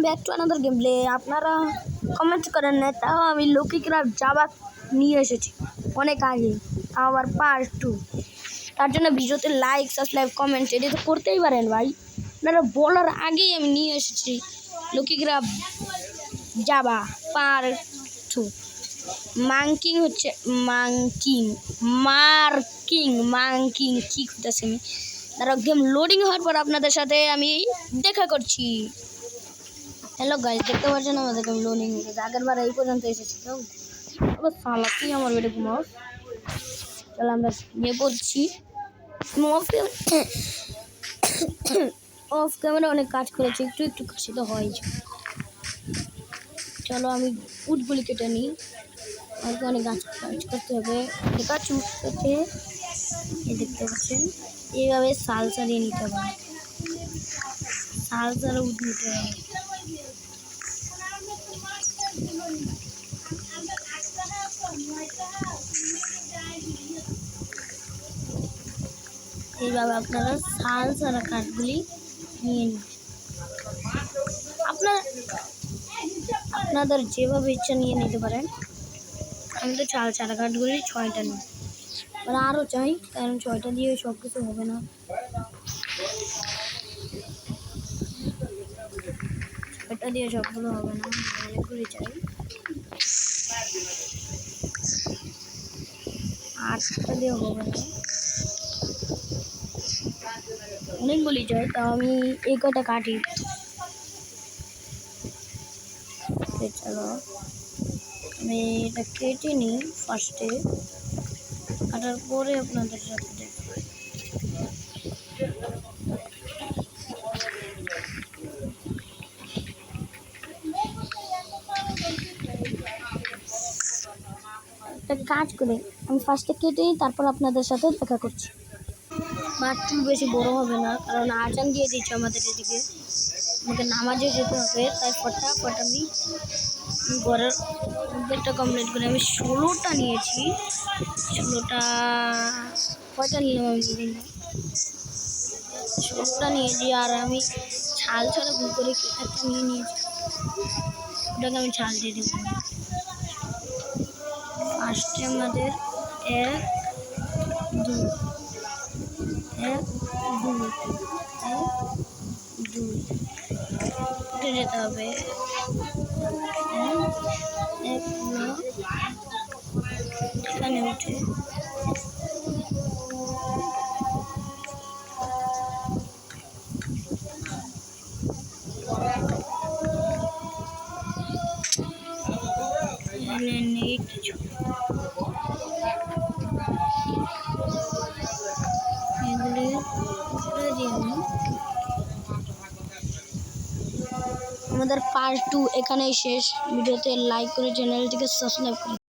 Back to another game play. আপনারা comment করেন না, তাও আমি লকি ক্রাফট জাভা নিয়ে এসেছি অনেক আগে, আবার পার্ট 2। তার জন্য ভিডিওতে লাইক সাবস্ক্রাইব কমেন্ট এটা তো করতেই পারেন ভাই। আপনারা বলার আগেই আমি নিয়ে এসেছি লকি ক্রাফট জাভা পার্ট 2। মাঙ্কিং হচ্ছে মার্কিং কি করতেছে আমি। তারা গেম লোডিং হওয়ার পর আপনাদের সাথে আমি দেখা করছি। হ্যালো গাইস, দেখতে পাচ্ছেন আমাদের গেম লোডিং হয়ে গেছে। আগের বার এই পর্যন্ত এসেছি তো আবার সালা কি আমার বেড়ে ঘুমাও। চলো আমরা নিয়ে পড়ছি। অফ ক্যামেরা অনেক কাজ করেছি, একটু কাশি তো হয়। চলো আমি উটগুলি কেটে নিই, আমাকে অনেক কাজ করতে হবে। গাছ উঠতে দেখতে পাচ্ছেন এইভাবে সাল চালিয়ে নিতে হবে, সাল ছাড়া উঠ নিতে হবে। এইভাবে আপনারা সাল ছাড়া কাঠগুলি নিয়ে নিন। আপনাদের যেভাবে ইচ্ছা নিয়ে নিতে পারেন। আমি তো চাল ছাড়া কাঠগুলি 6টা নিই, মানে আরও চাই, কারণ 6টা দিয়ে সব কিছু হবে না। 6টা দিয়ে সবগুলো হবে না, অনেকগুলি চাই। 8টা দিয়ে হবে না, অনেকগুলি চাই, তাও আমি এই কটা কাটি। চলো আমি এটা কেটে নিই ফার্স্টে, কাটার পরে আপনাদের সাথে দেখব। একটা কাজ করে আমি ফার্স্টে কেটে নিই, তারপর আপনাদের সাথে দেখা করছি। মাঠটি বেশি বড় হবে না, কারণ আজান দিয়ে দিচ্ছে আমাদের এদিকে, আমাকে নামাজে যেতে হবে। তাই ফটাফট আমি ঘরের অর্ধেকটা কমপ্লিট করে আমি 16টা নিয়েছি। 16টা কয়টা নিলাম আমি দিন 16টা নিয়েছি। আর আমি ছাল ছাড়া ভুল করে একটা নিয়ে নিয়েছি, ওটাকে আমি ছাল দিয়ে দেবো। ফার্স্টে আমাদের 1 2 উঠে যেতে হবে। এখানে উঠে নেই কিছু, এগুলি করে দিয়ে আমাদের পার্ট 2 এখানেই শেষ। ভিডিওতে লাইক করে চ্যানেলটিকে সাবস্ক্রাইব করুন।